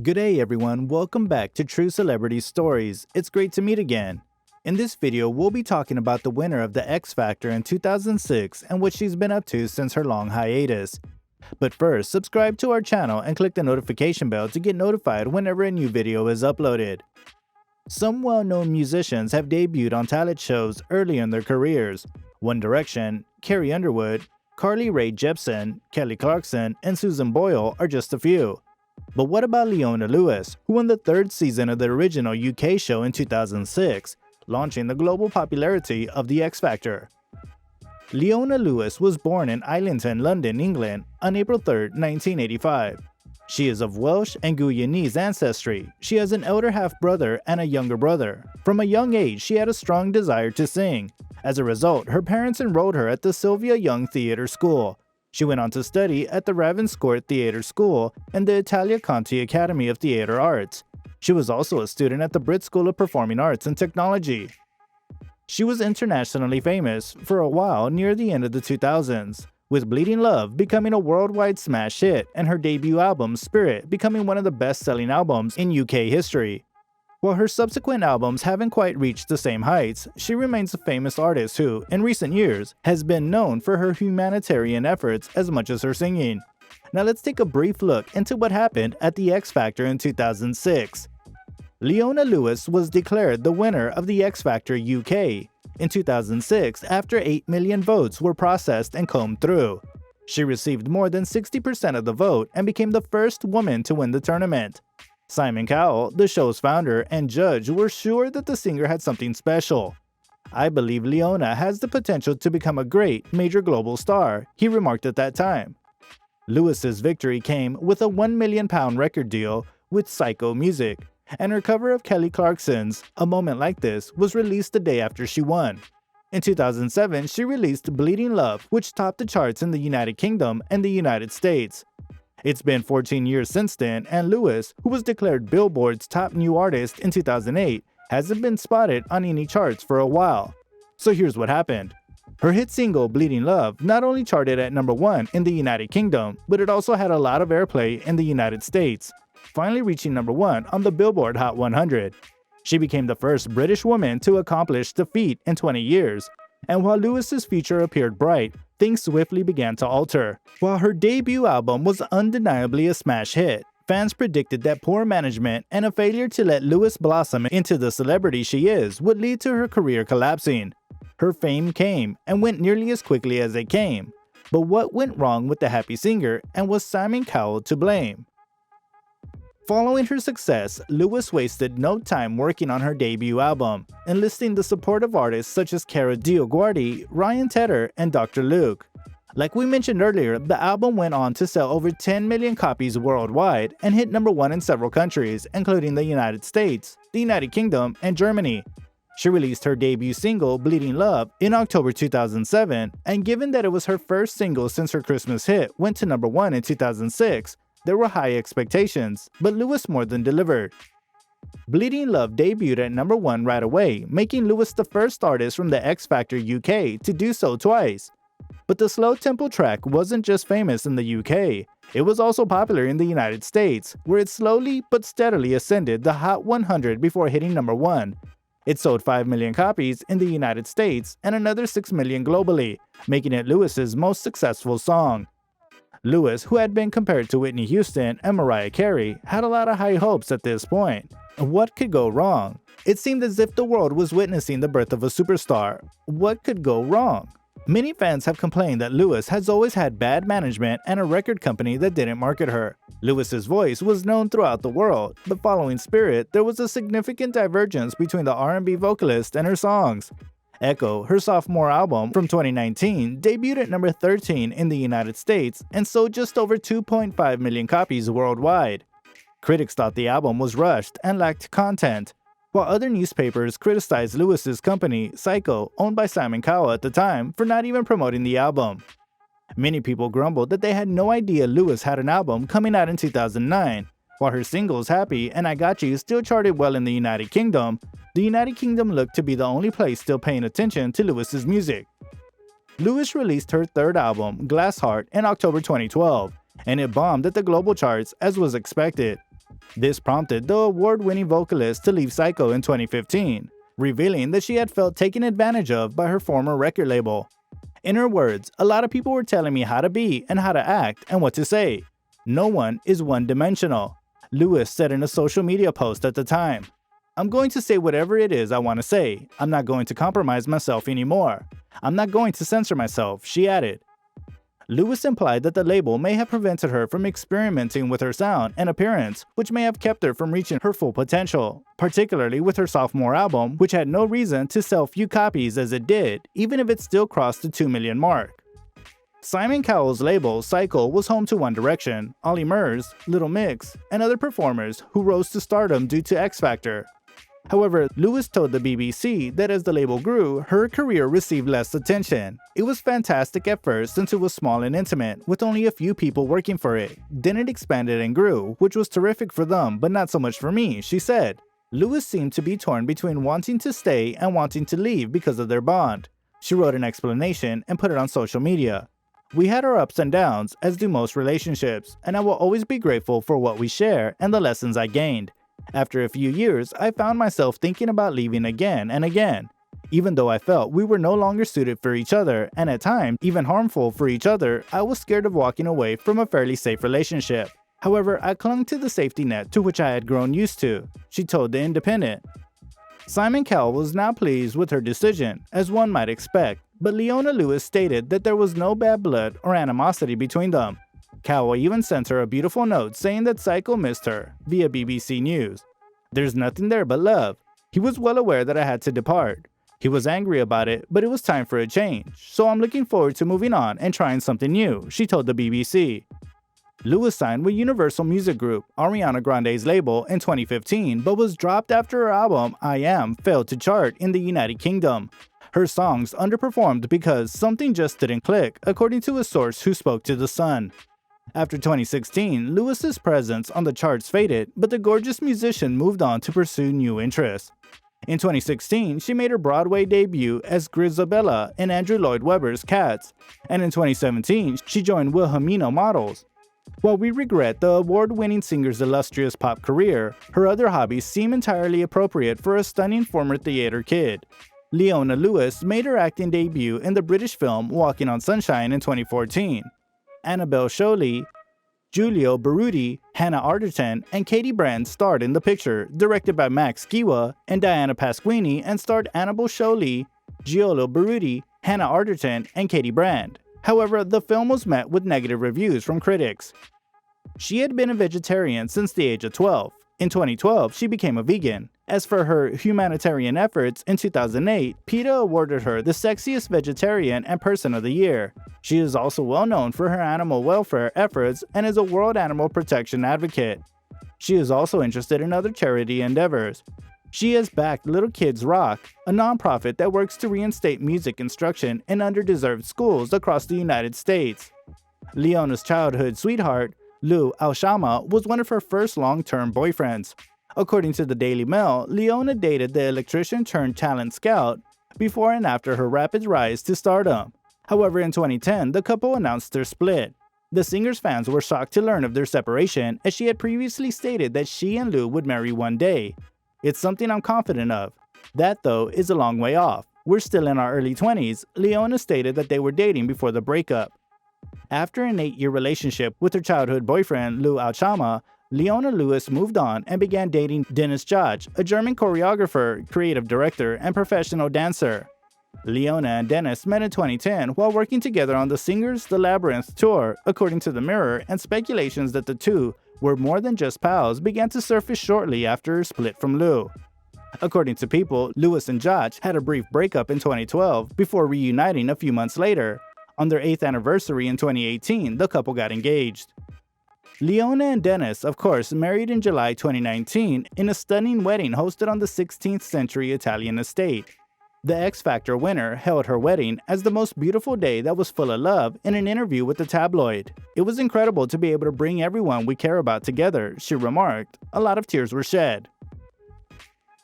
Good day everyone, welcome back to True Celebrity Stories. It's great to meet again. In this video, we'll be talking about the winner of the X Factor in 2006 and what she's been up to since her long hiatus. But first, subscribe to our channel and click the notification bell to get notified whenever a new video is uploaded. Some well-known musicians have debuted on talent shows early in their careers. One Direction, Carrie Underwood, Carly Rae Jepsen, Kelly Clarkson, and Susan Boyle are just a few. But what about Leona Lewis, who won the third season of the original UK show in 2006, launching the global popularity of the X Factor? Leona Lewis was born in Islington, London, England on April 3, 1985. She is of Welsh and Guyanese ancestry. She has an elder half-brother and a younger brother. From a young age, she had a strong desire to sing. As a result, her parents enrolled her at the Sylvia Young Theatre School. She went on to study at the Ravenscourt Theatre School and the Italia Conti Academy of Theatre Arts. She was also a student at the BRIT School of Performing Arts and Technology. She was internationally famous for a while near the end of the 2000s, with Bleeding Love becoming a worldwide smash hit and her debut album Spirit becoming one of the best-selling albums in UK history. While her subsequent albums haven't quite reached the same heights, she remains a famous artist who, in recent years, has been known for her humanitarian efforts as much as her singing. Now let's take a brief look into what happened at the X Factor in 2006. Leona Lewis was declared the winner of the X Factor UK in 2006 after 8 million votes were processed and combed through. She received more than 60% of the vote and became the first woman to win the tournament. Simon Cowell, the show's founder and judge, were sure that the singer had something special. "I believe Leona has the potential to become a great, major global star," he remarked at that time. Lewis's victory came with a £1 million record deal with Psycho Music, and her cover of Kelly Clarkson's "A Moment Like This" was released the day after she won. In 2007, she released Bleeding Love, which topped the charts in the United Kingdom and the United States. It's been 14 years since then, and Lewis, who was declared Billboard's top new artist in 2008, hasn't been spotted on any charts for a while. So here's what happened. Her hit single Bleeding Love not only charted at number 1 in the United Kingdom, but it also had a lot of airplay in the United States, finally reaching number 1 on the Billboard Hot 100. She became the first British woman to accomplish the feat in 20 years, and while Lewis's future appeared bright, things swiftly began to alter. While her debut album was undeniably a smash hit, fans predicted that poor management and a failure to let Lewis blossom into the celebrity she is would lead to her career collapsing. Her fame came and went nearly as quickly as it came. But what went wrong with the happy singer, and was Simon Cowell to blame? Following her success, Lewis wasted no time working on her debut album, enlisting the support of artists such as Cara DioGuardi, Ryan Tedder, and Dr. Luke. Like we mentioned earlier, the album went on to sell over 10 million copies worldwide and hit number 1 in several countries, including the United States, the United Kingdom, and Germany. She released her debut single, Bleeding Love, in October 2007, and given that it was her first single since her Christmas hit went to number 1 in 2006, there were high expectations, but Lewis more than delivered. Bleeding Love debuted at number 1 right away, making Lewis the first artist from the X Factor UK to do so twice. But the slow-tempo track wasn't just famous in the UK, it was also popular in the United States, where it slowly but steadily ascended the Hot 100 before hitting number 1. It sold 5 million copies in the United States and another 6 million globally, making it Lewis's most successful song. Lewis, who had been compared to Whitney Houston and Mariah Carey, had a lot of high hopes at this point. What could go wrong? It seemed as if the world was witnessing the birth of a superstar. What could go wrong? Many fans have complained that Lewis has always had bad management and a record company that didn't market her. Lewis's voice was known throughout the world, but following Spirit, there was a significant divergence between the R&B vocalist and her songs. Echo, her sophomore album from 2019, debuted at number 13 in the United States and sold just over 2.5 million copies worldwide. Critics thought the album was rushed and lacked content, while other newspapers criticized Lewis's company, Psycho, owned by Simon Cowell at the time, for not even promoting the album. Many people grumbled that they had no idea Lewis had an album coming out in 2009. While her singles Happy and I Got You still charted well in the United Kingdom, the United Kingdom looked to be the only place still paying attention to Lewis's music. Lewis released her third album, Glass Heart, in October 2012, and it bombed at the global charts as was expected. This prompted the award-winning vocalist to leave Psycho in 2015, revealing that she had felt taken advantage of by her former record label. In her words, "A lot of people were telling me how to be and how to act and what to say. No one is one-dimensional," Lewis said in a social media post at the time. "I'm going to say whatever it is I want to say. I'm not going to compromise myself anymore. I'm not going to censor myself," she added. Lewis implied that the label may have prevented her from experimenting with her sound and appearance, which may have kept her from reaching her full potential, particularly with her sophomore album, which had no reason to sell few copies as it did, even if it still crossed the 2 million mark. Simon Cowell's label, Psycho, was home to One Direction, Ollie Murs, Little Mix, and other performers who rose to stardom due to X Factor. However, Lewis told the BBC that as the label grew, her career received less attention. "It was fantastic at first since it was small and intimate, with only a few people working for it. Then it expanded and grew, which was terrific for them, but not so much for me," she said. Lewis seemed to be torn between wanting to stay and wanting to leave because of their bond. She wrote an explanation and put it on social media. "We had our ups and downs, as do most relationships, and I will always be grateful for what we share and the lessons I gained. After a few years, I found myself thinking about leaving again and again. Even though I felt we were no longer suited for each other, and at times even harmful for each other, I was scared of walking away from a fairly safe relationship. However, I clung to the safety net to which I had grown used to," she told The Independent. Simon Cowell was not pleased with her decision, as one might expect, but Leona Lewis stated that there was no bad blood or animosity between them. Cowell even sent her a beautiful note saying that Psycho missed her, via BBC News. "There's nothing there but love. He was well aware that I had to depart. He was angry about it, but it was time for a change, so I'm looking forward to moving on and trying something new," she told the BBC. Lewis signed with Universal Music Group, Ariana Grande's label, in 2015, but was dropped after her album, I Am, failed to chart in the United Kingdom. Her songs underperformed because something just didn't click, according to a source who spoke to The Sun. After 2016, Lewis's presence on the charts faded, but the gorgeous musician moved on to pursue new interests. In 2016, she made her Broadway debut as Grizabella in Andrew Lloyd Webber's Cats, and in 2017, she joined Wilhelmina Models. While we regret the award-winning singer's illustrious pop career, her other hobbies seem entirely appropriate for a stunning former theater kid. Leona Lewis made her acting debut in the British film Walking on Sunshine in 2014. Annabelle Sholey, Giulio Berruti, Hannah Arterton, and Katie Brand starred in the picture, directed by Max Giwa and Diana Pasquini, and starred Annabelle Sholey, Giulio Berruti, Hannah Arterton, and Katie Brand. However, the film was met with negative reviews from critics. She had been a vegetarian since the age of 12. In 2012, she became a vegan. As for her humanitarian efforts, in 2008, PETA awarded her the Sexiest Vegetarian and Person of the Year. She is also well known for her animal welfare efforts and is a World Animal Protection advocate. She is also interested in other charity endeavors. She has backed Little Kids Rock, a nonprofit that works to reinstate music instruction in underdeserved schools across the United States. Leona's childhood sweetheart, Lou Alshama, was one of her first long-term boyfriends. According to the Daily Mail, Leona dated the electrician turned talent scout before and after her rapid rise to stardom. However, in 2010, the couple announced their split. The singer's fans were shocked to learn of their separation, as she had previously stated that she and Lou would marry one day. "It's something I'm confident of. That, though, is a long way off. We're still in our early 20s, Leona stated that they were dating before the breakup. After an 8-year relationship with her childhood boyfriend, Lou Alshama, Leona Lewis moved on and began dating Dennis Judge, a German choreographer, creative director, and professional dancer. Leona and Dennis met in 2010 while working together on the Singers The Labyrinth tour, according to The Mirror, and speculations that the two were more than just pals began to surface shortly after her split from Lou. According to People, Lewis and Judge had a brief breakup in 2012 before reuniting a few months later. On their 8th anniversary in 2018, the couple got engaged. Leona and Dennis, of course, married in July 2019 in a stunning wedding hosted on the 16th century Italian estate. The X Factor winner hailed her wedding as the most beautiful day that was full of love in an interview with the tabloid. "It was incredible to be able to bring everyone we care about together," she remarked. "A lot of tears were shed."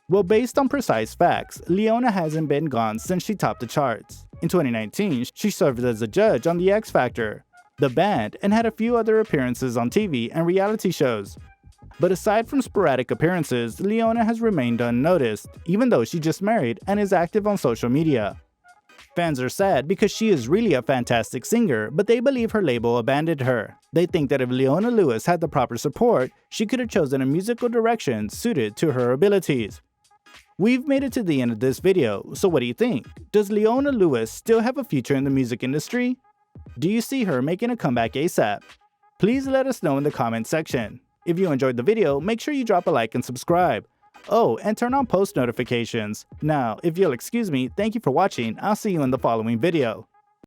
Well, based on precise facts, Leona hasn't been gone since she topped the charts. In 2019, she served as a judge on The X Factor, the band, and had a few other appearances on TV and reality shows. But aside from sporadic appearances, Leona has remained unnoticed, even though she just married and is active on social media. Fans are sad because she is really a fantastic singer, but they believe her label abandoned her. They think that if Leona Lewis had the proper support, she could have chosen a musical direction suited to her abilities. We've made it to the end of this video, so what do you think? Does Leona Lewis still have a future in the music industry? Do you see her making a comeback ASAP? Please let us know in the comment section. If you enjoyed the video, make sure you drop a like and subscribe. Oh, and turn on post notifications. Now, if you'll excuse me, thank you for watching. I'll see you in the following video.